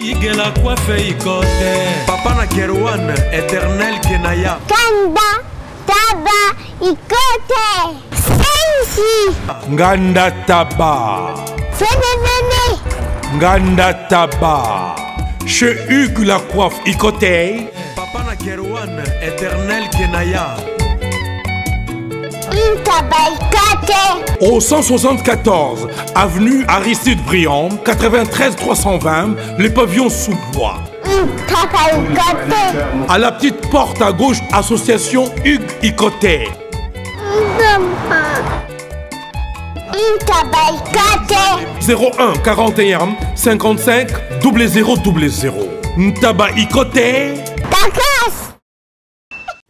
Igela coiffe ikote. Papa na Kerwan, éternel Kenaya. Kanda, taba, ikote. Sensi. Nganda taba. Fene. Nganda taba. Chez Hugues la coiffe ikote. Papa na Kerwan, éternel Kenaya. Au 174 avenue Aristide Briand, 93 320, les pavillons sous bois. À la petite porte à gauche, association Hugues Ikoté. 01 41 55 0000. Ntaba Ikoté.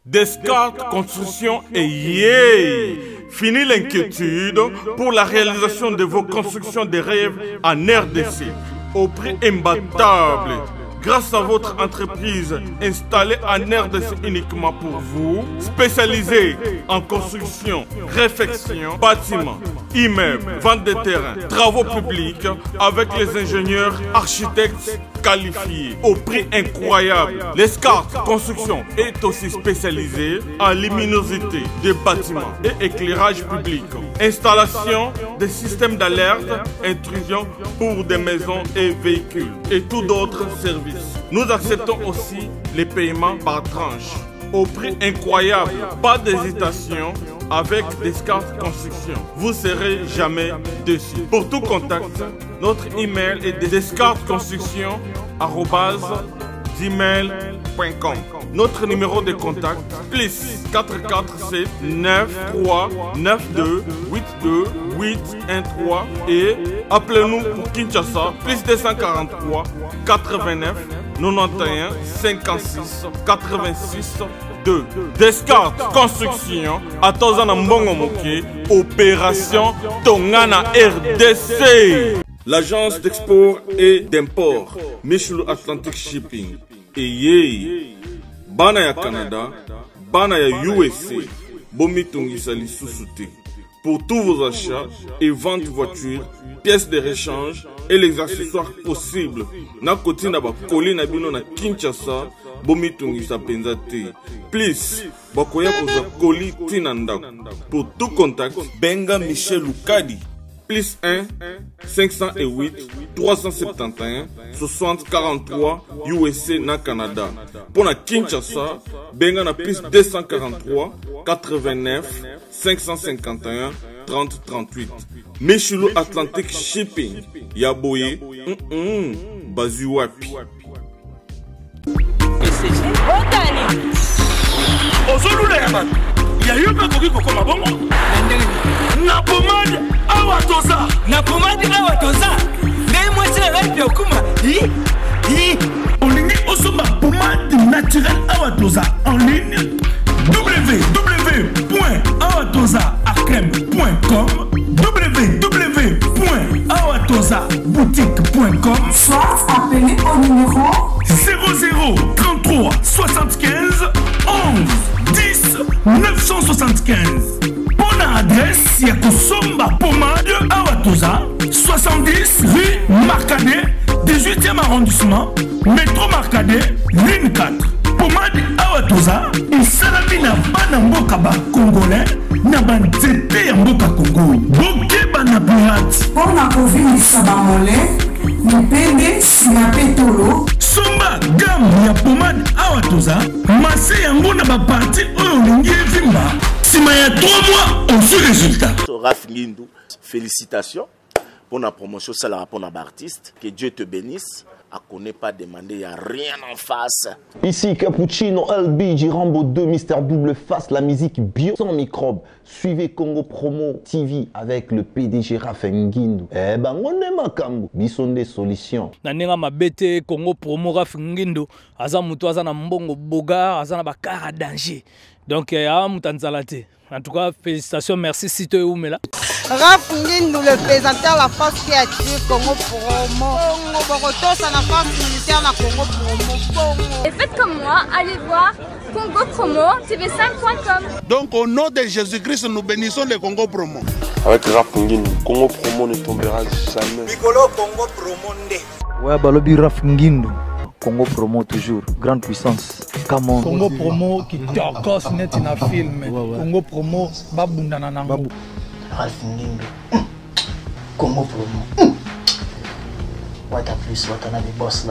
Descartes Construction et yeah! Fini l'inquiétude pour la réalisation de vos constructions de rêves en RDC au prix imbattable. Grâce à votre entreprise installée en RDC uniquement pour vous, spécialisée en construction, réfection, bâtiments, immeubles, vente de terrains, travaux publics avec les ingénieurs architectes qualifiés au prix incroyable. Descartes Construction est aussi spécialisée en luminosité des bâtiments et éclairage public. Installation des systèmes d'alerte, intrusion pour des maisons et véhicules et tout d'autres services. Nous acceptons aussi les paiements par tranche au prix incroyable. Pas d'hésitation avec Descartes Construction. Vous ne serez jamais déçus. Pour tout contact, notre email est descartesconstruction@gmail.com. Notre numéro de contact plus 447 93 92 82 813 et appelez-nous pour Kinshasa plus 243 89 91 56 86 2. Descartes Construction à Tozana Mbongo Moké, opération Tongana RDC. L'agence d'export et d'import Michel Atlantic Shipping et yé bana ya Canada, bana ya USA, bomitungisa lisusu. Pour tous vos achats et ventes de voitures, pièces de rechange et les accessoires possibles. Na koti na ba koli na bino na Kinshasa, bomitungisa penza te. Please, bakoya koza koli tinanda. Pour tout contact, benga Michel Lukadi. Plus 1 508 371 60 43 USA na Canada. Pour la Kinshasa, benga na plus 243 89 551 30 38. Michelo Atlantic Shipping. Yaboye, Bazuapi. Il y a eu un peu de comme un bon. Na pomade awatoza. Na pomade awatoza. Mais moi c'est la vie au kuma. On ligne osoma pomade naturelle awatoza en ligne www.awatozaacrème.com www.awatozaboutique.com. Soit appelez au numéro 00 33 75 11 10 975. Bonne adresse, Yakosomba Pomade Awatoza, 70 rue Marcadet, 18e arrondissement, métro Marcadet, ligne 4. Pomade Awatoza, et Salamina Banamboka Congolais, Nabanzete Mboka Congo, Boke Banaburat. pour la COVID Sabamole, Nipende Sinapetolo. Somba gamme ya pomade Awatoza, Massé Yango na parti Oyolingi Vimba. Il y a 3 mois, on fait résultat. Raph Ngindou, félicitations pour la promotion, ça la rapport à l'artiste. Que Dieu te bénisse. À qu'on n'ait pas demandé, il n'y a rien en face. Ici Cappuccino, LBG, Rambo 2, Mister Double Face, la musique bio sans microbes. Suivez Congo Promo TV avec le PDG Raph Ngindou. Eh ben, on est makambo. Bison des solutions. Nanenga mabete Congo Promo Raph Ngindou. Aza mutu aza na mbongo boga, aza na bakara danger. Donc, en tout cas, félicitations, merci Sito et Oumela. Raph Ngindou, le présentateur de la force créative Congo Promo. Boroto, ça la force militaire de Congo Promo. Et faites comme moi, allez voir Congo Promo, tv5.com. Donc, au nom de Jésus-Christ, nous bénissons le Congo Promo. Avec Raph Ngindou, Congo Promo ne tombera jamais. Piccolo Congo Promo. Ouais, Balobi Raf Ngindu. Congo Promo toujours, grande puissance. Come on. Congo Promo qui torcos net na film. Congo Promo babundana nango. Raf Ngindu. Congo Promo.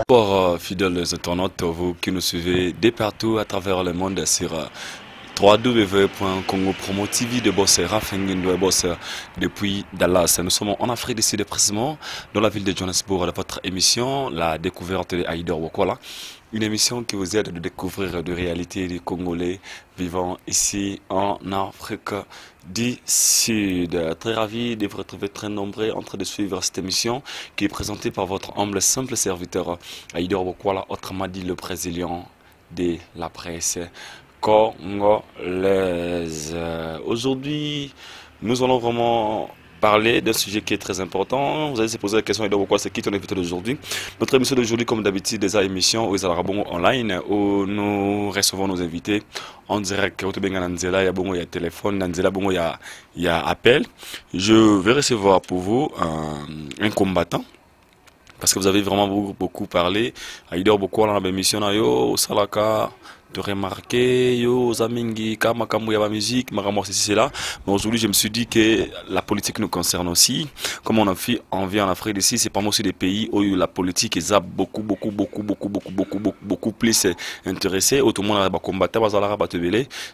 Pour fidèles internautes, vous qui nous suivez de partout à travers le monde sur www.congopromo TV de Bosse Rafengindo Bosse depuis Dallas. Nous sommes en Afrique du Sud, précisément dans la ville de Johannesburg, à votre émission, la découverte de Aïdor Wokola. Une émission qui vous aide à découvrir de réalités des Congolais vivant ici en Afrique du Sud. Très ravi de vous retrouver très nombreux en train de suivre cette émission qui est présentée par votre humble simple serviteur Aïdor Wokola, autrement dit le Brésilien de la presse congolaise. Aujourd'hui, nous allons vraiment parler d'un sujet qui est très important. Vous allez se poser la question, pourquoi c'est qui ton invité d'aujourd'hui? Notre émission d'aujourd'hui, comme d'habitude, des émissions où ils sont online, où nous recevons nos invités en direct. Il y a téléphone, il y a appel. Je vais recevoir pour vous un combattant. Parce que vous avez vraiment beaucoup parlé. Aïdor beaucoup dans l'émission, au Salaka, de remarquer, yo, Zamingi, Kamakamou, la musique, Maramo, c'est là. Mais aujourd'hui, je me suis dit que la politique nous concerne aussi. Comme on vit en Afrique d'ici, c'est pas moi aussi des pays où la politique est beaucoup plus intéressée. Autrement, on a combattant,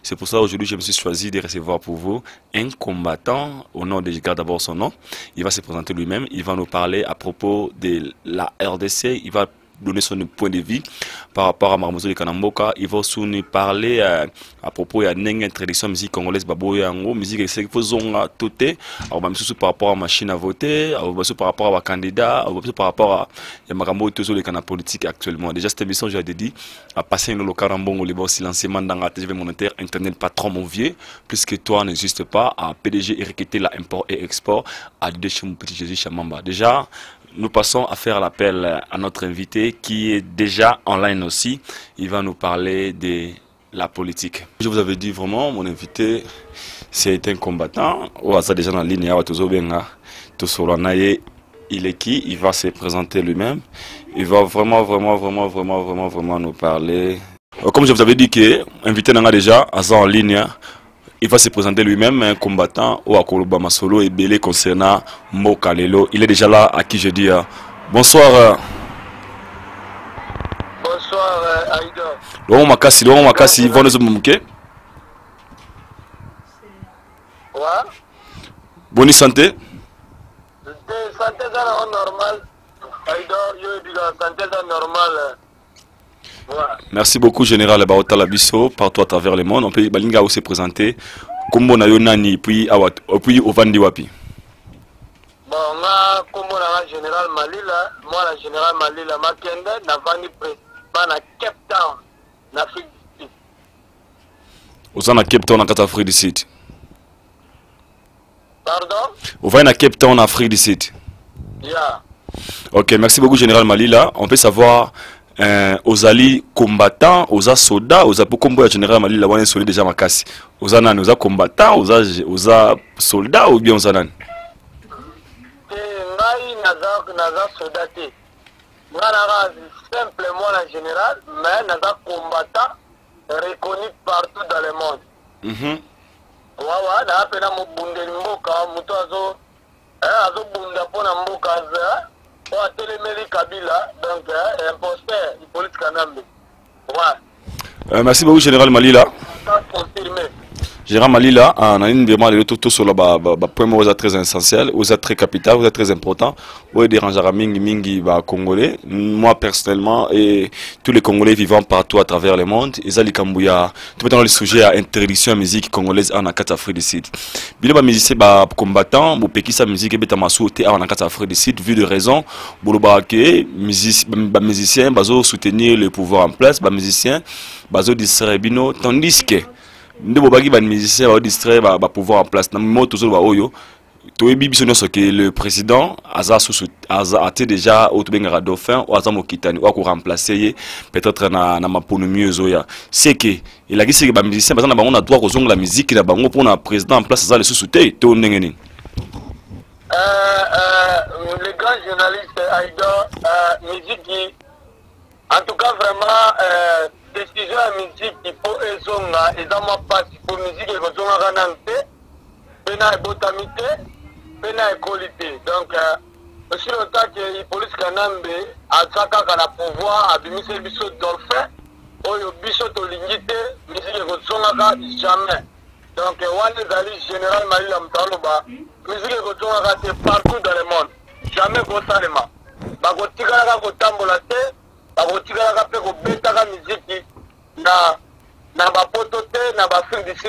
c'est pour ça aujourd'hui, je me suis choisi de recevoir pour vous un combattant. Au nom de Jigar, d'abord son nom. Il va se présenter lui-même. Il va nous parler à propos de la RDC. Il va donner son point de vue par rapport à Marmozo de Kanamboka. Il va aussi nous parler à propos de la tradition musique congolaise, musique qui faisons tout par rapport à la machine à voter, par rapport à la candidat, par rapport à la politique actuellement. Déjà cette émission, j'ai dit à passer le local en bon au silenciement dans la TV monétaire internet pas trop mon vieux, puisque toi n'existe pas à PDG et la import et export à Déchem Petit Jésus Chamamba. Déjà, nous passons à faire l'appel à notre invité qui est déjà online aussi. Il va nous parler de la politique. Je vous avais dit vraiment, mon invité, c'est un combattant. Ou à ça déjà dans la ligne, il est qui? Il va se présenter lui-même. Il va vraiment nous parler. Comme je vous avais dit que invité n'a déjà à ça en ligne. Il va se présenter lui-même, un combattant au Akoloba Masolo et Belé concernant Mokalelo. Il est déjà là, à qui je dis bonsoir. Bonsoir Aïda. Laurent Makassi, vous nous mouké. Ouais. Bonne santé. Santé dans normal. Aïda, je dis la santé dans normal. Merci beaucoup, Général Baota Labisso, partout à travers le monde. On peut Balinga aussi présenter. Kombo na Yonani, puis au Vandi Wapi. Bon, moi, Kombo na Général Malila, moi, la Général Malila, ma kende, na Vandi Pré, na Cape Town, na Afrique du Sud. Vous êtes à Cape Town, en Afrique du Sud. Pardon? Vous êtes à Cape Town, en Afrique du Sud. Yeah. Ok, merci beaucoup, Général Malila. On peut savoir. Aux alliés combattants, aux soldats, aux combattants général Mali, la one solide déjà makasi. Aux anan, aux combattants, aux soldats ou bien aux anan. Naza soldat. Naza simplement la général, mais naza combattant reconnu partout dans le monde. Wawa, na apena mubunde mboka, muto azo bunda pona mboka za. Donc, imposteur, police Kanambe. Merci beaucoup, Général Malila. Général Malila, on a une demande de tout sur le point où vous êtes très essentiel, vous êtes très capital, vous êtes très important. Vous dérangez à Mingi Congolais. Moi, personnellement, et tous les Congolais vivant partout à travers le monde, ils ont tout le sujet à interdiction de la musique congolaise en Afrique du Sud. Bien, les musiciens combattants, vous péquez sa musique et en Afrique du Sud, vu de raison, vous les musiciens, ils soutenir le pouvoir en place, les musiciens, ils distraire, tandis que les musiciens vont distraire le pouvoir en place. Le président a été déjà au dauphin ou a remplacé peut-être na maponomie zoya. C'est que il a dit que les musiciens ont droit aux la musique pour le président en place le sous-souté. Les grands journalistes Aïda, musique, en tout cas vraiment, décision à musique, il faut ezonga, et dans ma passe, il faut musique, et ezonga ranante, pena et botamité, pena et qualité. Donc, aussi longtemps que la police kanambe, à Saka kana pouvoir, à bimise biso dolphin, oyo biso to lingite, musique et ezonga jamais. Donc, on est allé général Marie Amtaloba, musique et ezonga partout dans le monde. Jamais Gosalema. Bagotikala kotambola te, bagotikala pe ko betaka musique na bapoto te, na bafilm d'ici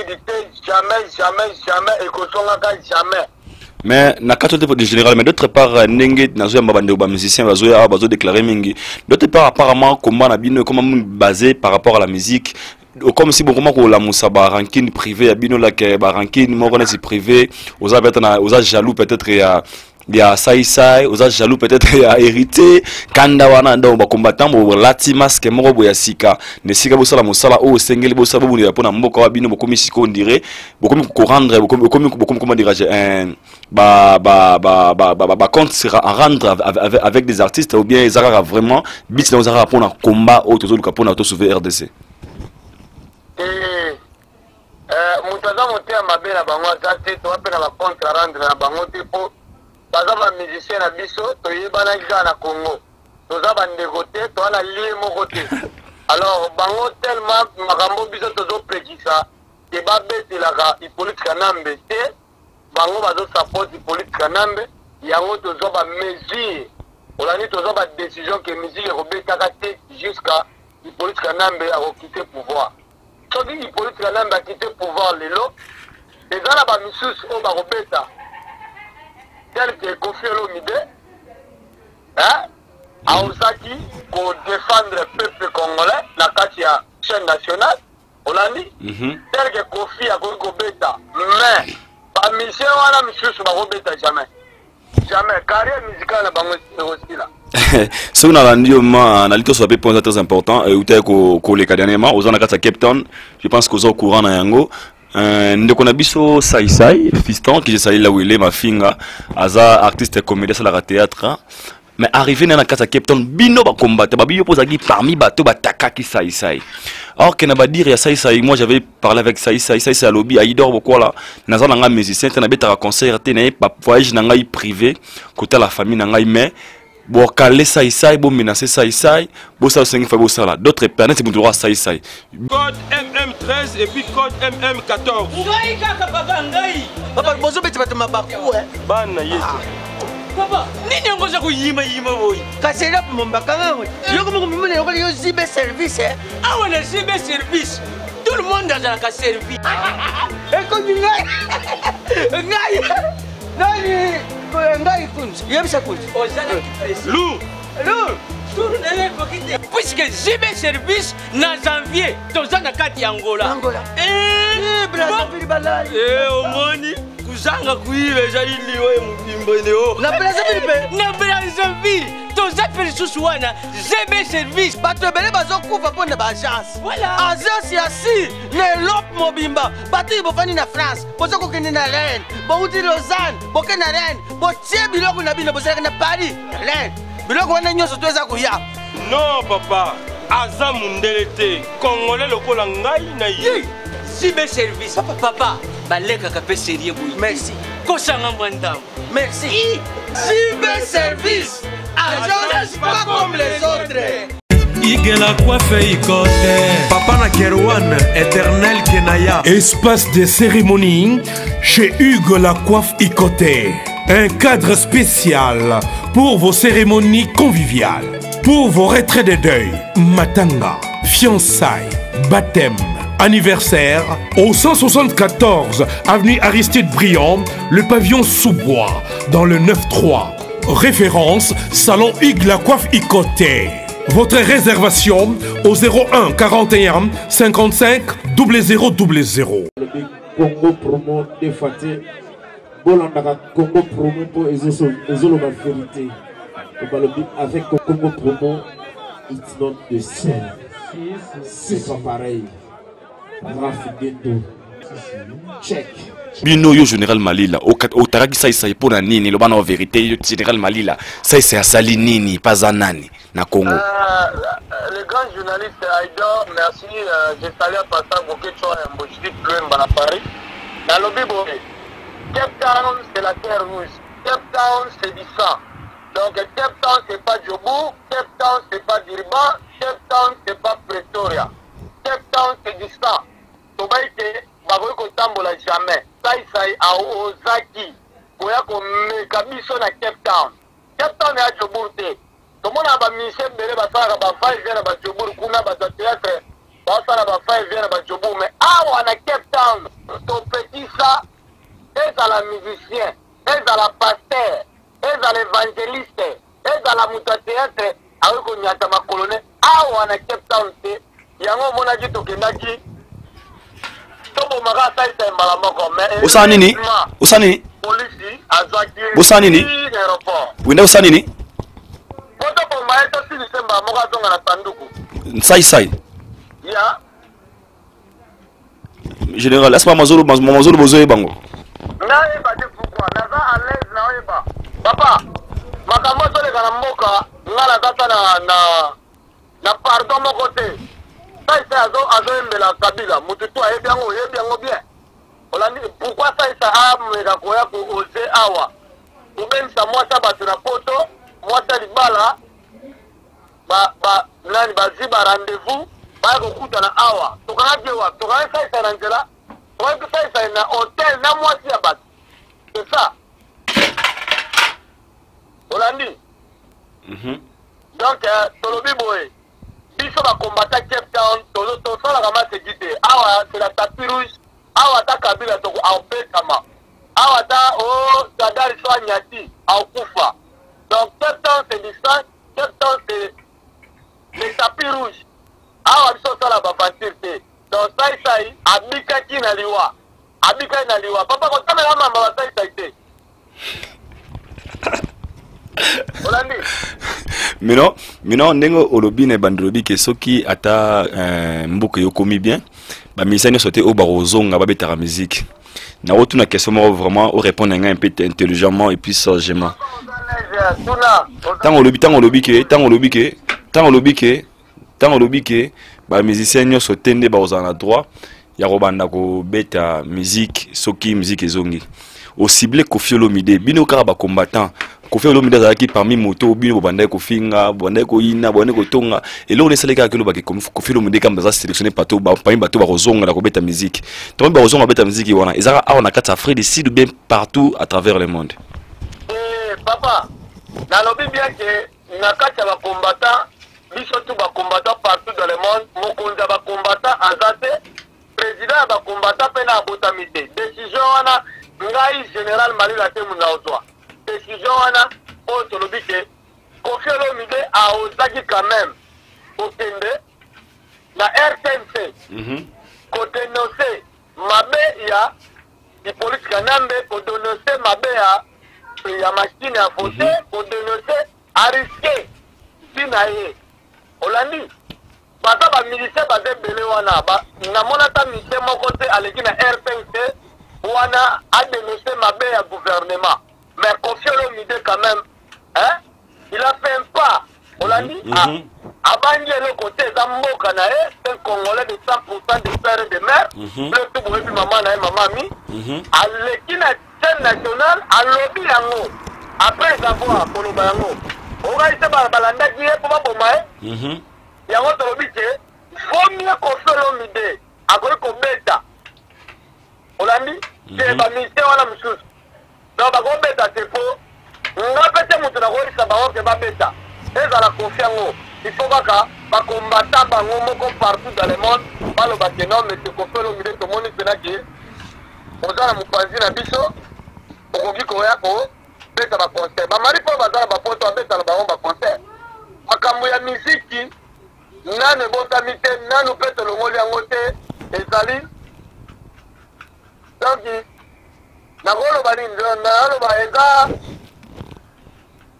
jamais et kosonga jamais. Mais na katote pour général, mais d'autre part nenge nazo mbabande ba musicien bazo déclarer mingi. D'autre part apparemment comment na bino comment basé par rapport à la musique. Comme si beaucoup la moussa ranking privé à bino la ke ranking mo connaît privé aux a jaloux peut-être il y a Saïsaï, aux jaloux peut-être il y a hérité Kandawana dans ba combattant bo lati masque moko boya sika ne sika bo sala mosala o sengeli bo sala bo ya pona mboka wa bino bo komi siko on dirait bo komi ko rendre bo komi comment dirais-je compte sera à rendre avec des artistes ou bien ils aura vraiment bit dans aura pona combat au tozo luka pona to sauver RDC. Mutaza monter à mabe na bango azate to apena ba compte rendre na bango te po baza ba musicien na biso to yebana za na Congo toza ba ndégoté to na lié moko te. Alors bango tellement makambo biso tozo prédisa ke ba betelaka Hippolyte Kanambe te bango bazo support Hippolyte Kanambe yango tozo ba mesure olani tozo ba décision que musique ekobetaka te jusqu'à Hippolyte Kanambe a quitter pouvoir. Soki Hippolyte Kanambe a quitté pouvoir lelo ezala ba misusu o ba robeta tel que Kofi Olomide a osaki pour défendre le peuple congolais la kati ya chaîne nationale olandi tel que Kofi a kobeta mais ba mission wana misusu ba robeta jamais carrière musicale na bango aussi là. Ce qu'on a rendu à l'alito soit point très important ou tel que les dernièrement aux zones à Cape Town, je pense qu'aux au courant na yango ndeko na biso Saïsaï fiston qui je salue là où il est ma finga aza artiste comédien sur la théâtre mais arrivé dans la Cape Town bino ba combattre ba biyo posaki parmi bato batakaki Saïsaï. Alors que na ba dire ya Saïsaï, moi j'avais parlé avec Saïsaï à lobby à Idor beaucoup là naza nga musicien na beta concert te na pas voyage na ngai privé côté la famille na ngai mais bon caler Saïsaï bon menacer Saïsaï bon ça c'est fait bon ça là d'autres planètes c'est pour droit Saïsaï code MM13 et puis code MM14 ngai kaka papa ngai papa bozo beti batama baku bana yesu papa nini ngoza kuyima boy kasela mombaka ngawe yoko mumimene yoko yo zibe service awa na zibe service tout le monde dans la service et comme ngai ngai kunzi yebisa kunzi Lou puisque zibe service na janvier toza na kati ya Angola Brazzaville balai omoni kuzanga kuibe jali we mubimbe o na Brazzaville toza pelisusu wana zibe service bato ebele bazokufa pona ba agence agence ya si ne lop mobimba bato bofani na France bozo kokende na Rennes bouti Lausanne boke na Rennes botie biloko na bino bozalaka na Paris Rennes biloko wana nyonso toza kuya non papa aza mundele te congolais lokola ngai na ye zibe service papa baleka kape sérieux boy merci kosanga mwandam merci zibe service agence pas comme les autres Hugues la coiffe Ikote Papa na Kerwan éternel Kenaya Espace de cérémonie chez Hugues la coiffe Ikote. Un cadre spécial pour vos cérémonies conviviales, pour vos retraits de deuil, matanga, fiançailles, baptême, anniversaire, au 174 avenue Aristide Briand, le pavillon sous-bois, dans le 9-3. Référence, salon Hugues la coiffe Ikote. Votre réservation au 01 41 55 0000. Congo promo défaté. Bolandaka Congo promo pour ezolo ma vérité. Avec Congo promo, it's not the same. C'est pas pareil. Rafigueto. Check. Bino yo général Malila au taraki ça pour la nini le bana en vérité général Malila ça c'est à sali nini pas à nani na Congo. Le grand journaliste Aïdor, merci, je salue à passage pour que tu sois un bouchi plus à Paris. Dans le Bible, Cape Town c'est la terre rouge, Cape Town c'est du sang. Donc Cape Town c'est pas Djobu, Cape Town c'est pas Diriba, Cape Town c'est pas Pretoria. Cape Town c'est du sang. Tobaïke, bagoy ko tambola jamais. Sai a Ozaki, koya ko mekabiso na Cape Town. Cape Town ya Djobu te. Tout le monde a mis un bébé, mais on a Cape Town, ton petit ça, et à la musicien, et à la pasteur, et à l'évangéliste, et à la moutathéâtre, avec on y a ma colonne, on a Cape Town, il y a un moment où on a dit, Osanini, Osanini, Osanini, Osanini. Sai. Général, est-ce que Mazolo Bozoé Bango? Papa, Makamoto le Ganamoka, Nala Tata na pardon mon côté. Ça c'est Azo la Kabila, Mututu a bien. Pourquoi ça a Megakoya pour oser Awa? Ou même ça moi ça bat na poto. Moi, c'est le bala, rendez-vous, awa. Tu hôtel, c'est ça. Olandi. Donc, Tolobi Boé, Biso va combattre Cape Town, Tolo la ramasse guidée. Awa, c'est la tapis rouge. Awa, ta Kabila, en Pétama. Awa, ta, Sadar, Soignati, en Koufa. Donc, Cape Town, c'est du sang, Cape Town, c'est les tapis rouges. Ah, on a la facilité. Donc, ça, Abika qui n'a liwa. Abika n'a liwa. Papa, quand tu as la maman, ça, a été. Mais non, Nengo Olobi ne bandrobi que ceux qui ata mbuke yokomi bien, bah misanya sauté au barozonga ba betara musique. Na autre une question vraiment au répondre un peu intelligemment et puis sagement. Tant on lobby que ba musicien nyo sotende ba ozana droit ya robanda ko beta musique soki musique ezongi. Au ciblé Koffi Olomide bino kara ba combattant Koffi Olomide azaki parmi moto bino banda ko finga banda ko ina banda ko tonga et là on est salé ka kilo ba Koffi Olomide comme ça sélectionné partout ba parmi bato ba rozonga na ko beta musique to ba rozonga beta musique wana ezaka a on a 4 Afrique ici bien partout à travers le monde. Papa na lobby bien que na kata ba combattant biso tout ba combattant partout dans le monde mokonza ba combattant azate président ba combattant pena abotamité décision wana ngai général Malila te muna ozwa décision wana o to lobby que Koffi Olomide a ozaki quand même okende na RTNC ko dénoncer mabe ya police kanambe ko dénoncer mabe ya machine à voter ko dénoncer à risquer sinaye Olandi bata ba militaire ba debele wana ba na monata militaire moko te aleki na RTNC wana a dénoncé mabe ya gouvernement mais Koffi Olomide quand même hein il a fait un pas Olandi abandi le côté zamboka na c'est un Congolais de 100% de père et de mère le tout boye bi maman na mamami aleki na chaîne nationale a lobby yango après avoir koloba yango oga ite balanda ki e pour boma yango to lobby ke faut mieux Koffi Olomide akoki kobeta Olandi c'est ba ministère wana mususu donc bakobeta te po nga pete mutu nakoyisa bango ke babeta ezala Koffi yango il faut baka bakombata bango moko partout dans le monde baloba ke non mais c'est Koffi Olomide tomoni mpena ke oza na mopanzi na biso okoki koya kobeta baconcert bamari mpo baza na bapoto babetala bango baconcert makambo ya miziki nanu ebotami te nanu mpe tolongoli yango te ezali donc nakoloba nini naloba eza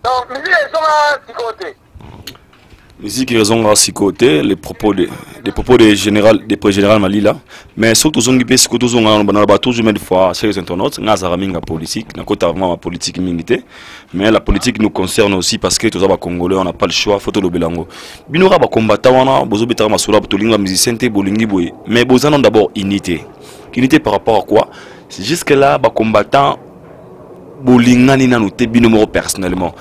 donc miziki ezonga sikoyo te Musique qui raison à six côtés, les propos des général Malila, mais surtout on peut surtout on a toujours même fois ces internautes, on a la politique, na côté vraiment politique militaire, mais la politique nous concerne aussi parce que tous les Congolais on n'a pas le choix, faut le belango. Binora ba combattant wana, bozo betara masura to linga musicien te bolingi boy, mais besoin d'abord unité. Unité par rapport à quoi? C'est jusque là ba combattant bolingani na noté binomo personnellement.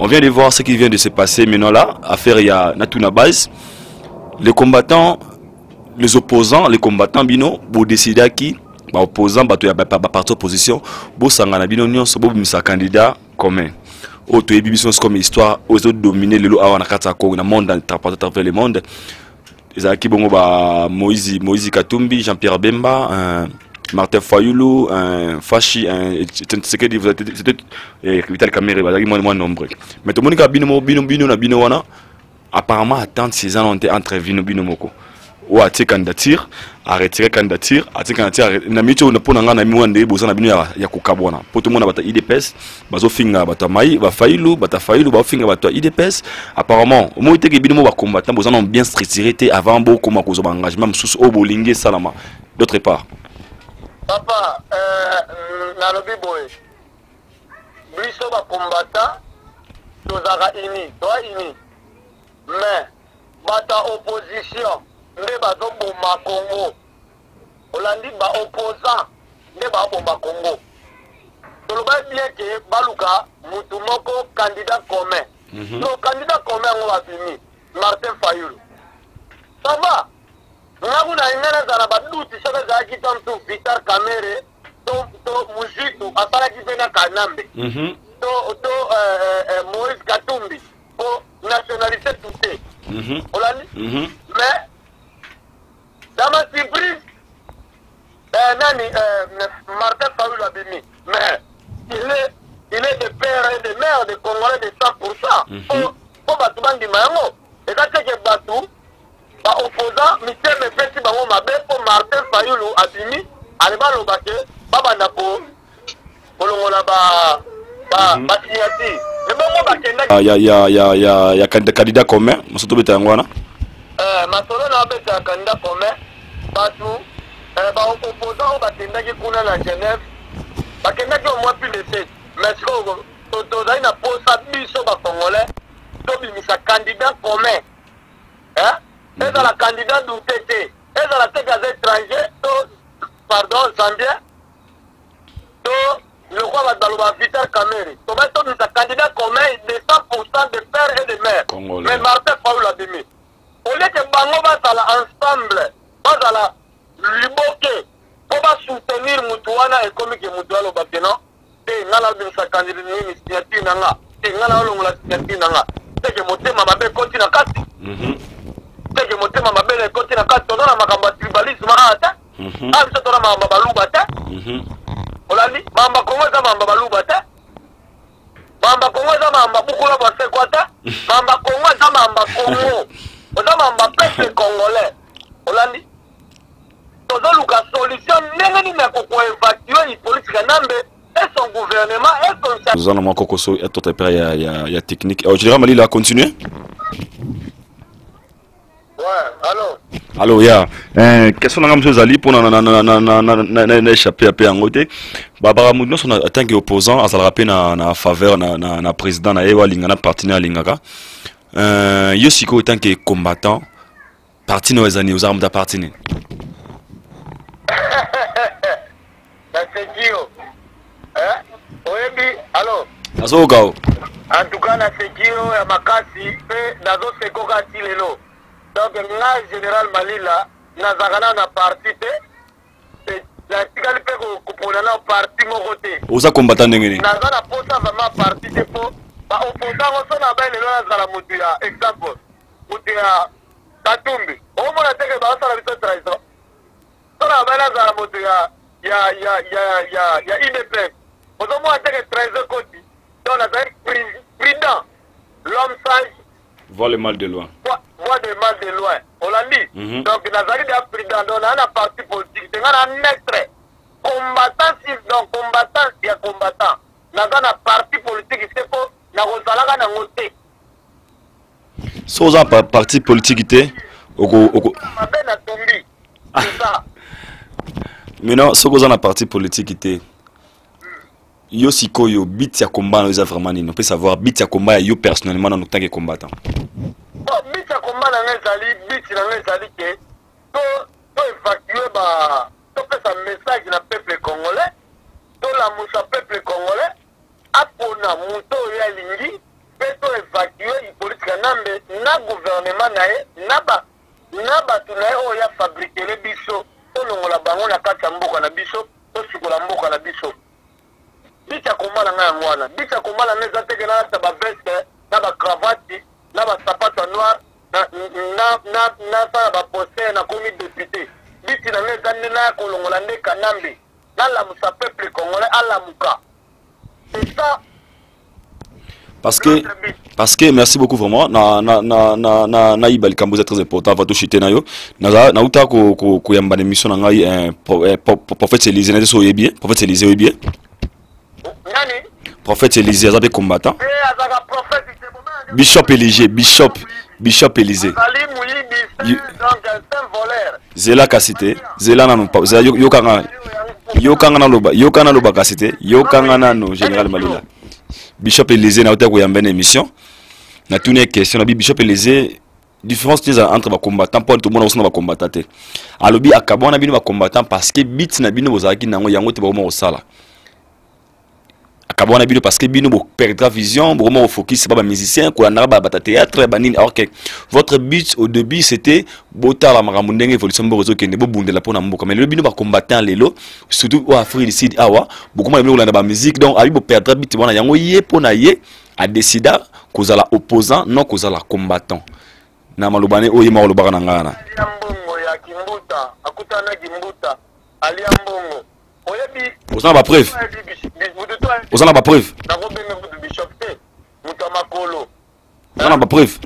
On vient de voir ce qui vient de se passer maintenant là. Affaire il y a Natuna Base. Les combattants, les opposants, les combattants bino, bo décider qui, ba opposant, ba to ya ba parti opposition, bo sangana bino nyonso bo bimisa candidat commun. Auto ebibition comme histoire, aux autres dominer le lo awana kata ko na monde à travers le monde. Les aki bongo ba Moïse Katumbi, Jean-Pierre Bemba, Martin Fayoulou, Fachi, c'était Vital Kamere, moins nombreux. Mais tout le monde a bino wana, apparemment attendre 6 ans entre bino moko. Ou à tes candidatures, à retirer candidature, à tes candidatures, na micho na pona ngana miwande bozana bino ya kukabwana. Pour tout le monde bata IDPS, bazo finga bata mai, ba Fayoulou, ba finga bata IDPS. Apparemment, au moins que bino ba combattant bozana bien structuré avant beaucoup ma cause engagement sous au bolingue salama. D'autre part. Papa, nalobi boy. Biso ba combattant, tozaka ini, toi ini. Mais bata opposition, nde bazo bomba Congo. Olandi ba opposant, nde ba bomba Congo. Toloba bien que baluka mutu moko candidat commun. Donc candidat commun on va finir. Martin Fayoulou. Ça va? Nous ingana zana baduti saka za kitamtu Vital Kamere to muziku asala kipena kanambe to Moïse Katumbi pour nationalité toute. Olani mais dans ma surprise Martin Fayoulou abimi mais il est de père et de mère de Congolais de 100% pour batubangi mango et ça c'est que batu ba opposant Michel Mepesi bango mabe pour Martin Fayoulou abimi aleba lobake baba ndako kolongola ba signature le bango bakenda ya candidat commun masoto beta ngwana masolo na beta candidat commun batu ba opposant bakenda ki kuna na Genève bakenda ki au moins plus de 7 mais ko to na posa biso ba congolais to bimisa candidat commun hein. Et dans la candidat d'UTT, et dans la tête des étrangers, pardon, Zambien, le roi va dans le Vital Kamere. Donc maintenant, nous avons candidat commun de 100% de père et de mère. Mais Martin Fayoulou l'a dit. Au lieu que Bango va ensemble, va la liboke, pour soutenir Moutouana et comme que Moutouana au Bakena, et n'a pas sa candidat ni signature nanga, et n'a pas la signature nanga. C'est que Motema Mabé continue à casser. C'est que Motema Mabé continue à casser. On a ma tribalisme à terre. Ah, c'est on a ma balouba terre. Olani, Mamba Congo za Mamba balouba terre. Mamba Congo za Mamba Bukula Basse quoi terre. Mamba Congo za Mamba Congo. On a Mamba peuple congolais. Olani. Tozaluka solution nengeni na ko évacuer les politiques nambe et son gouvernement et son chef. Nous allons encore so et tout après il y a technique. Général Malila continuer. Ouais, allô. Allô ya. Question na monsieur Zali pour na échapper à en côté. Barbara Moudno son tant qu'opposant à ça rappeler na faveur na président na Ewa Lingana partenaire Lingaka. Yosiko tant que combattant parti nos années aux armes d'appartenir. Allô. Azogao. En tout cas, la Sekiro ya makasi pe nazo sekoka tilelo. Donc na général Malila na zagana na parti te la tikali pe ko pona na parti mokote. Oza combattant ngeni. Na zana posa vraiment parti te po ba opposant so na ba lelo na zala mutu ya exemple. Mutu ya Katumbi. O mona teke ba sala biso traizo. So na ba na zala mutu ya IDPS. Ozo mo teke traizo koti. Donc la président l'homme sage voit le mal de loin. Voit le mal de loin. On l'a dit. Donc, Nazari de président, on a un parti politique. On a un maître. Combattant, donc combattant, il y a combattant. On a un parti politique, c'est pour la Rosalaka na moté. Sans un parti politique était maintenant ce qu'on a parti politique était yo sikoyo bit ya combat nous a vraiment ni on peut savoir bit ya combat yo personnellement dans tant que combattant bit ya combat na ngezali bit na ngezali ke to évacuer ba to faire un message na peuple congolais to la musa peuple congolais apona muto ya lingi pe to évacuer politique nambe na gouvernement nae naba tunaye o ya fabriquer les biso to longola bango na kati ya mboka na biso to sikola mboka na biso bicha komala nga ngwana bicha komala neza teke na ba veste na ba cravate na ba sapato noir na ba poster na komi député bichi na neza na kolongola nde kanambe na la musa peuple congolais ala muka c'est ça. Parce que merci beaucoup vraiment na ibali kambo c'est très important va to chiter na yo na uta ko yamba émission na ngai prophète Élisée na so yebie prophète Élisée yebie nani prophète Élisée azabe combattant Bishop Élisée Bishop Élisée Zela kasite Zela na no yo kanga loba kasite yo kanga na no général Malila Bishop Élisée na ko yamba émission na tune question na Bishop Élisée différence entre les combattants pour tout le monde aussi na combattant alobi akabona bino ba combattant parce que bit na bino bozaki nango yango te ba mo osala akabona bino parce que bino bo perdra vision bo mo focus ba musicien ko na ba théâtre ba nini alors que votre but au début c'était bota la makambo ndenge évolution bozo kende bo bundela pona mboka mais le bino ba combattant lelo surtout au Afrique du Sud awa beaucoup ma bino la ba musique donc abi bo perdra bit bona yango ye pona ye a décider kozala opposant non kozala combattant na malobane oye ma lobaka na ngana mbongo ya kimbuta akutana kimbuta aliambongo oyebi osana ba preuve osana ba preuve na robenge bu bishop te mutamakolo osana ba preuve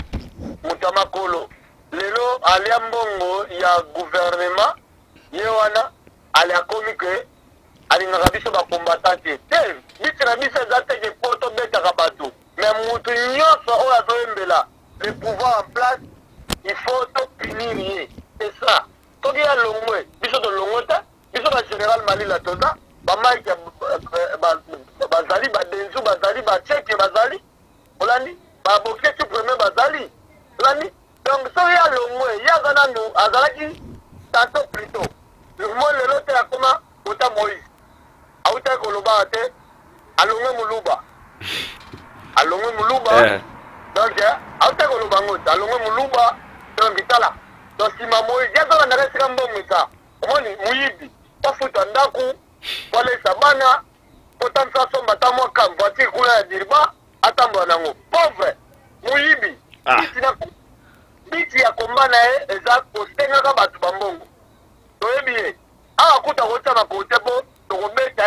mutamakolo lelo aliambongo ya gouvernement yewana ali akomike ali na biso ba combattant te bitra biso zate ke porto beta kabatu mais mutu nyonso oyo azoyembela le pouvoir en place il faut tout punir c'est ça toki ya longwe biso to longota biso ba général Malila toza ba mike bazali ba denzu bazali ba cheke bazali olandi ba boketi premier bazali olandi donc so ya longwe ya kana no azalaki tanto plutôt le monde le lote akoma ota Moïse auta koloba te alongwe muluba donc auta koloba ngota alongwe muluba donc itala donc si Moïse ya kana na resika mbomisa omoni muyibi pafuta ndaku wale sabana potamsa somba tamwa kamvati kula ya dirba atambwa nango pauvre muyibi biti ya kombana eza kosenga ka batu bambongo toyebi awa kuta kota makote bo tokobeta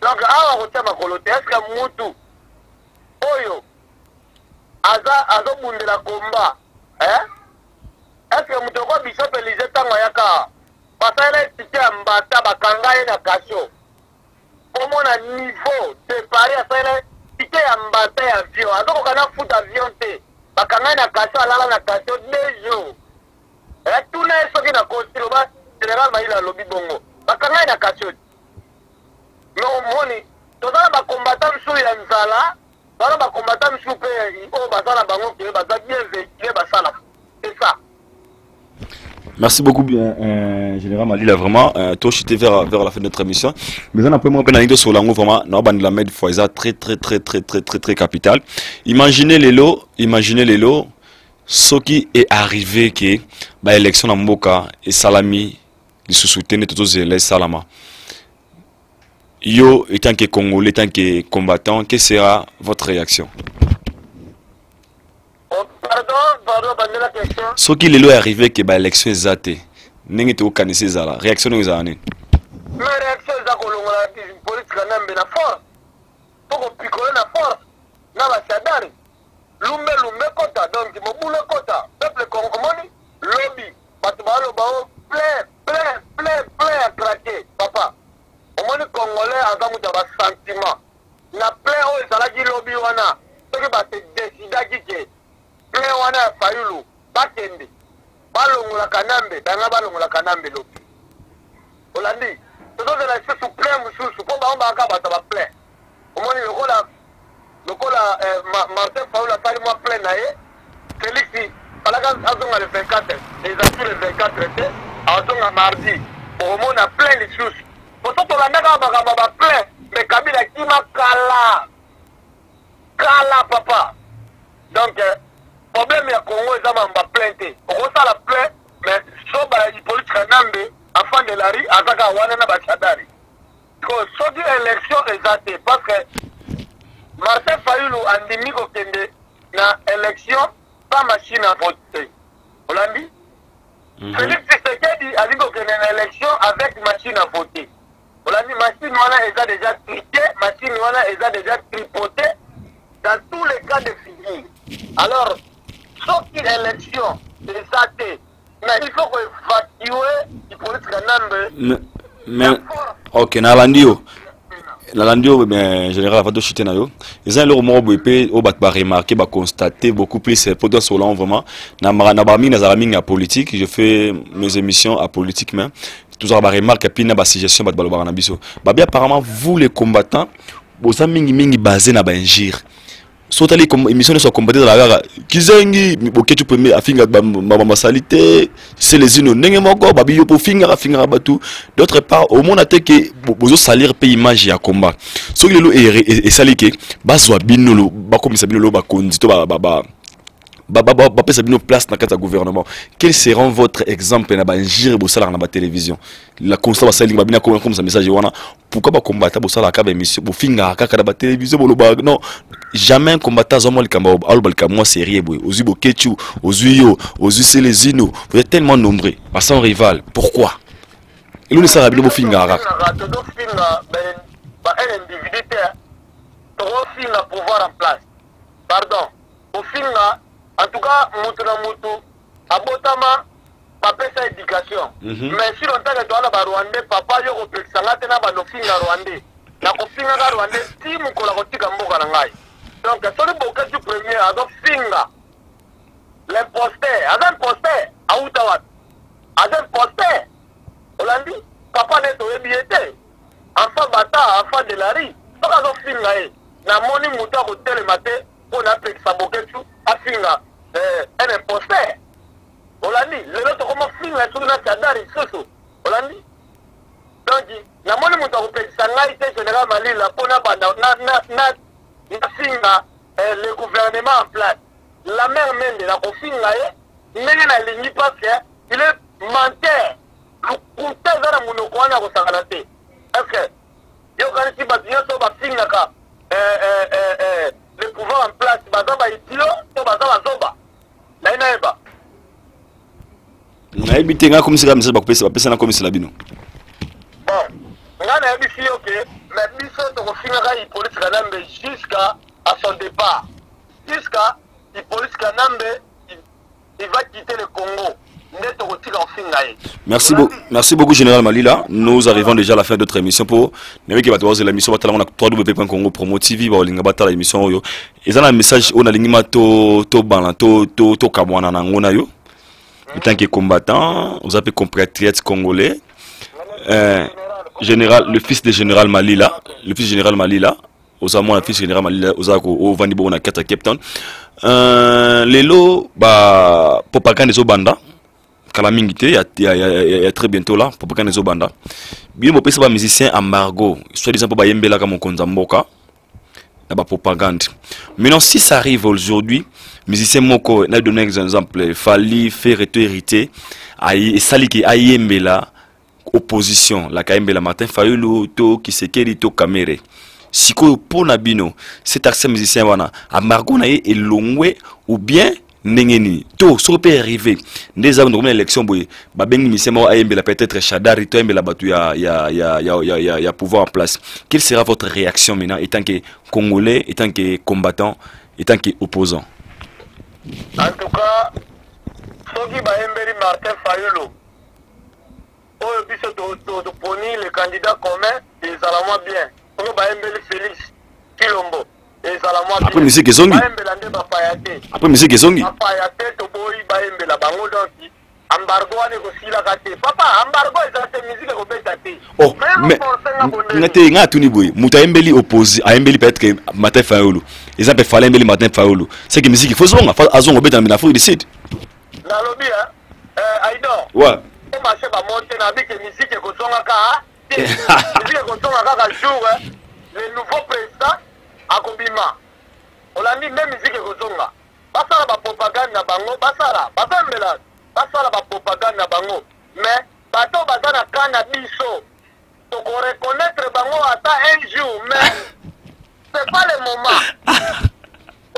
donc awa kota makolote eske mutu oyo azobundela komba eske mutu kwa Bishop Élisée tango yaka pasale tike ya mbata bakanga ye na kasho komona niveau séparé asale tike ya mbata ya avion azokoka na futa avion te bakanga ye na kasho alala na kasho 2 jours tuna ye soki na kosilo ba général Malila alobi bongo bakanga ye na kasho me omoni tozala bakombata msu ya nzala bana bakombata msu mpe oyo basala bango ke baza bien véhicule basala c'est ça. Merci beaucoup bien général Malila vraiment toi j'étais vers la fin de notre émission mais on a pas moins pénalité sur l'angle vraiment na ban la med foisa très capital. Imaginez les lots ce qui est arrivé que ba élection na mboka et salami les soutenir tous les salama yo étant que congolais étant que combattant quelle sera votre réaction? Pardon, la question. Ce qui est arrivé que ba élection ezate ndenge to kanisa ezala réaction no ezana ma réaction za kolongola politique nambe na force poko picoler na force na ba sadari lumbe kota donc mobulo kota peuple congolais lobby batu ba lo ba plein à craquer papa omoni congolais azamu ba sentiment na plein o ezalaki lobby wana soki ba te décida kike plein wana fayu balongola kanambe banga balongola kanambe lobi olandi tozozela lisusu plein mosusu mpo bango baka bato baplein omoni lokola Martin Fayulu asali mwa plein na ye Félix alaka azonga le 24 ezaki le 24 te azonga mardi omona plein lisusu poso tolandaka makambo baplein mais Kabila kima kala papa donc problème ya Congo eza mamba plein te okosala plein mais soba Hippolyte Kanambe enfant de la rue azaka wana na bachadari soki élection eza te parce que Martin Fayulu andimi kokende na élection pas machine à voter olandi Félix Tshisekedi alingi kokende na élection avec machine à voter olandi machine wana eza déjà triqué machine wana eza déjà tripoté dans tous les cas de figure alors sauf une élection eza te mais il faut évacuer Hippolyte Kanambe mais ok Nalandio mais général avant de chuter na yo ils ont leur mot BP au bat remarquer ba constater beaucoup plus pendant ce long vraiment na ba mingi na mingi à politique je fais mes émissions à politique mais toujours ba remarque puis na ba suggestion bat balobara na biso ba bien apparemment vous les combattants bosa mingi basé na ba injure sotali comme émission soit combattre dans la gare kizengi boketu premier afinga ba salité c'est les ino ndenge moko babi yo po finga batu d'autre part au monde até que bozo salir pe image ya combat so que le et salike bazwa binolo ba komisa binolo ba kondi to ba pesa bino place na kata gouvernement quels seront votre exemple na ba ngire bo sala na ba télévision la constat ba salinga ba bina comme ça message wana pourquoi ba combattre bo sala ka ba émission bo finga kaka na ba télévision bo loba non jamais un combattant zomo le kamba albalka moi sérieux boy ozu bokechu ozu yo ozu selezino vous êtes tellement nombreux à son rival pourquoi il nous sera bino bo finga kaka ba un individu trop finga pouvoir en place pardon au finga en tout cas mutu abotama bapesa éducation mais si longtemps que toala ba Rwandais papa yo ko pexanga tena ba no finga Rwandais na ko finga ka Rwandais ti mukola ko tika mboka na ngai donc soli boka du premier azo finga l'imposteur autawat azo imposteur olandi papa ne to ebiete enfant bata enfant de la rue to azo finga e na moni mutu ko telemate pour na pexa boketu afinga un imposteur olandi lelo to como finga sur na cadari soso olandi donc na moni mutu ko pexa ngai te général Malila pona banda na finga le gouvernement en place la mère Mende la kofinga ye ndenge na lingi parce que il est menteur lukuta zana munoko wana ko sangana te est-ce que yo kanisi ba nyonso ba finga ka le pouvoir en place bazaba itilo to bazaba zoba na inaeba na ebite nga comme ça ba pesa na comme ça labino bon nga na ebisi OK mais biso to kofinga ka Hippolyte Kanambe jusqu'à son départ jusqu'à Hippolyte Kanambe il va quitter le Congo. Merci beaucoup Général Malila. Nous arrivons déjà à la fin de notre émission pour l'émission www.congo promo TV ba l'émission yo. Ils ont un message on a lingima to bana to kamwana na ngona yo. En tant que combattant, vous avez compatriotes congolais. Général, le fils de Général Malila, Osamo, le fils de Général Malila, Osako, au Vandibo, on a 4 Captain. Lelo, propagande des Obanda, Kalamingite, il y a très bientôt là, propagande des Obanda. Bien, mon père, c'est un musicien à Margot, soit-disant pour Bayembela comme Konzamboka, la propagande. Maintenant, si ça arrive aujourd'hui, musicien Moko, on a donné un exemple, Fali, Ferreto, Hérité, et Saliki, Ayembela, opposition, la Kayembela Martin Fayulu, To, Kisekeri, To, Kamere. Si pour Nabino, cet accès musicien wana à Margot na est longwe ou bien nengeni to so peut arriver des avant de l'élection boy ba bengi musicien mo ayembela peut-être Chadari to ayembela batu ya pouvoir en place. Quelle sera votre réaction maintenant étant que congolais, étant que combattant, étant que opposant? En tout cas, soki ba ayembeli Martin Fayulu oh biso to poni le candidat commun ils allons bien. Félix Kilombo et Salama après musique Zongi après musique Zongi embargo wana ekosilaka te papa embargo eza te musique ekobeta te oh mais nga tuni boye moto ayembeli opposé ayembeli peut-être que Martin Fayulu exemple fallait embeli Martin Fayulu c'est que musique il faut zonga azonga obeta na Afrique du Sud nalobi Aïdon ouais marché ba monter na bike musique ekozonga ka musique ekozonga kaka jour le nouveau président akobima olandi même musique ekozonga basala ba propagande na bango basala babembela basala ba propagande na bango mais bato bazana kana biso to reconnaître bango ata un jour mais c'est pas le moment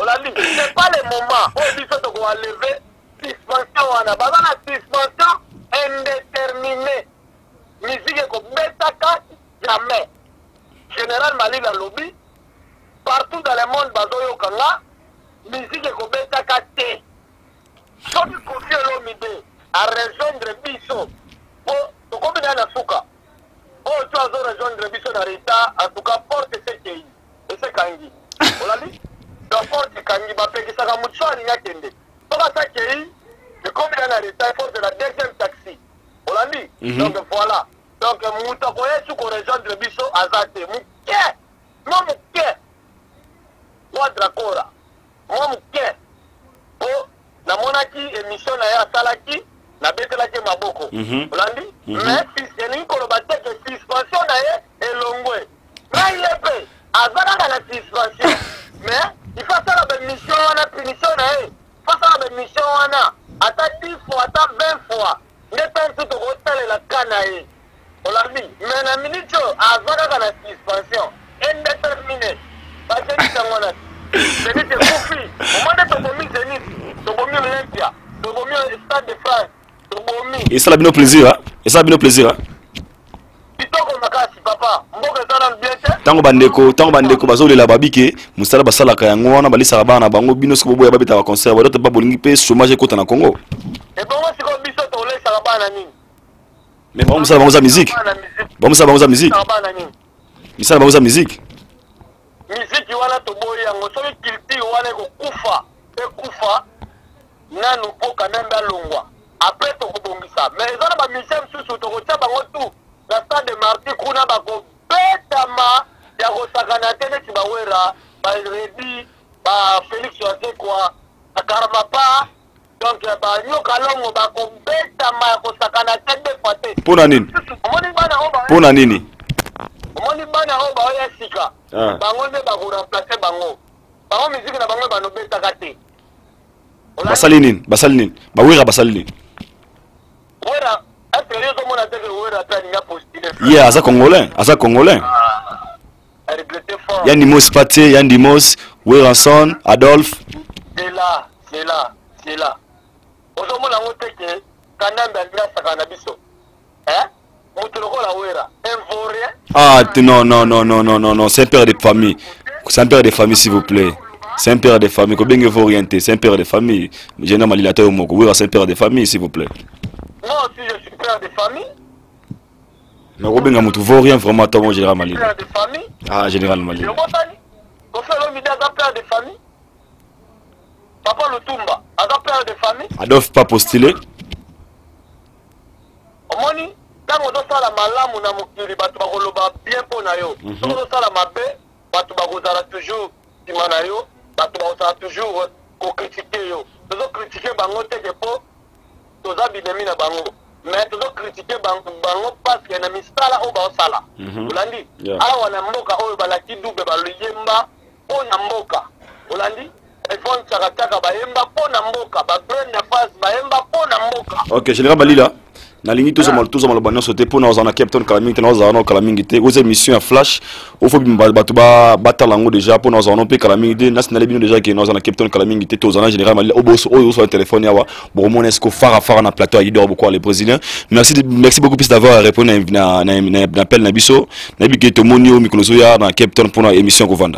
olandi c'est pas le moment o biso to ko enlever suspension wana bazana suspension indéterminée musique ekobetaka jamais général Malila lobby partout dans le monde bazoyokanga musique ekobetaka te soki Koffi Olomide a rejoindre biso po tokomina na suka oyo tu azo rejoindre biso na reta en tout cas porte sekei esekangi olali donc porte ekangi bapekisaka motu so alingi akende soki asakei ekomina na reta force de la deuxième taxi olandi donc voilà donc moto akoye su korejoindre biso aza te moke mo moke wadrakora mo moke po namonaki émission na ye asalaki nabetelaki maboko olandi mais elingi koloba te ke suspension na ye elongwe ngai ye mpe aza kaka na suspension mais il faut asala bemission wana punition na ye faut asala bemission wana ata 10 fois ata 20 fois nde tantu tokotalela ka na ye olandi mais na minute oyo aza kaka na suspension indéterminé bazenisi yango na zenit ekufi omande tokomi zenit tokomi Olympia tokomi Stade de France tokomi et ça la bien plaisir hein et ça bien plaisir hein kitoko makasi papa mboka ezana bien te tango bandeko bazolela babike musala basalaka yango wana balisaka bana na bango bino siko boya babeta ba concert badote ba bolingi pe chômage ekota na Congo et bongo siko biso tolesaka bana nini mais bon musala bango za musique bon musala bango za musique misala bango za musique musique wana toboyi yango soki culture wana ekufa nanu mpoka membe alongwa après tokobongisa mais eza na bamusicien mosusu tokotia bango tu na stade de marti kuna bakobetama ya kosakana te neti bawera baredi bafélix wasekwa bakaramapa donc banyoka longo bakobetama ya kosakana te de fois te mpona nini mpona nini omoni bana oyo baoya sika bango nde bakoremplace bango musike na bango banobetaka te basali nini bawera basali nini wera eseri ozomona teke wera ata alinga postile ye aza congolais Yandimos Pate, Yandimos, Weranson, Adolphe. C'est là. Ozomona ngoteke kanamba ndira sakana biso. Mutuloko la wera. Invorien. Ah non, c'est un père de famille. C'est un père de famille s'il vous plaît. C'est un père de famille. Combien vous orientez? C'est un père de famille. Général Malilata Omoko. Oui, c'est un père de famille s'il vous plaît. Non, si je suis père de famille. Mais Robin Amoutou vaut rien vraiment toi, mon général Malil. Père de famille. Ah, général Malil. Koffi Olomide a père de famille. Papa Lutumba a père de famille. Adolphe pas postulé. Omoni, quand on doit la malamu na mukiri, batu bakoloba bien pour nayo. Si on doit la mabe, batu bakozala toujours timanayo, batu bakozala toujours ko critiquer yo. Tozo critiquer bango te po, toza binemi na bango. Mais tozo critiquer bango parce que na misala o ba osala. Olandi. Awa na mboka oyo balaki dube baluyemba o na mboka. Olandi. Efon chakachaka bayemba po na mboka, ba brain na face bayemba po na mboka. OK, général Malila. Nalingi tous les bana sauter pour nous en Captain Calamity nous en Calamity aux émissions à flash au faut batuba batalango déjà pour nous en pe Calamity national bino déjà que nous en Captain Calamity tous en général au boss au sur le téléphone yawa bon monesco fara na plateau il dort beaucoup les présidents merci beaucoup plus d'avoir répondu na appel na biso na bi que monio mikoloso ya na Captain pour notre émission ko vanda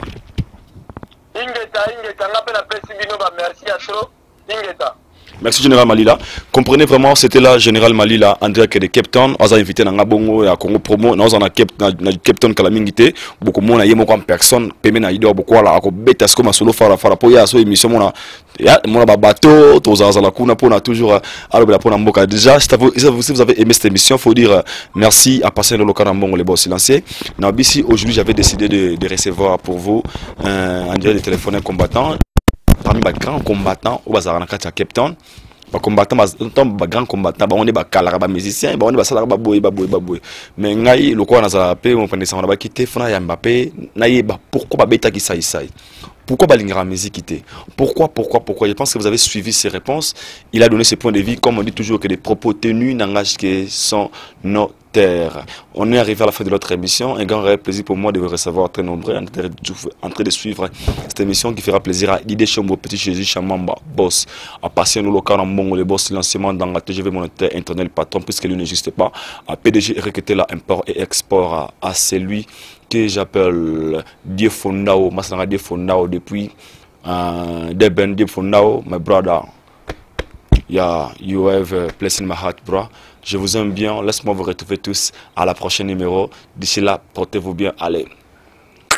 ingeta ngapela pesi bino ba merci à trop ingeta Merci Général Malila. Comprenez vraiment, c'était là Général Malila, André qui est de Cape Town. On a invité dans Ngabongo et à Congo Promo. Nous on a Cape Town Kalamingité. Beaucoup de monde a yémo comme personne. Payé na idée beaucoup là. Ako bêta comme solo fara pour y a so émission mona. Ya mona bateau. Tous à la kuna pour na toujours à la pour na mboka. Déjà si vous avez aimé cette émission, faut dire merci à passer le local en Bongo les boss silencieux. Nabisi aujourd'hui j'avais décidé de recevoir pour vous André de téléphones combattants. Parmi les grands combattants au bazar à Cape Town, les combattants, les grands combattants, on est des musiciens, on est des baboui. Mais ngai le quoi na paix, on prend des gens là qui te font ya Mbappé, naïe pourquoi beta qui ça. Pourquoi Balingra musique quitter? Pourquoi? Je pense que vous avez suivi ses réponses. Il a donné ses points de vue, comme on dit toujours, que des propos tenus n'engagent que son notaire. On est arrivé à la fin de notre émission. Un grand réel plaisir pour moi de vous recevoir très nombreux en train de suivre cette émission qui fera plaisir à Idé Chambo, Petit Jésus, Chamamba, Boss, à passer nos locaux en Bongo, les boss silencieusement dans la TGV monétaire internet patron, puisqu'il n'existe pas. À PDG recruter la import et export à celui que j'appelle Dieu Fondao, Masanga Dieu Fondao depuis Deben Dieu Fondao, my brother. Yeah, you have a place in my heart, bro. Je vous aime bien. Laisse-moi vous retrouver tous à la prochaine numéro. D'ici là, portez-vous bien. Allez.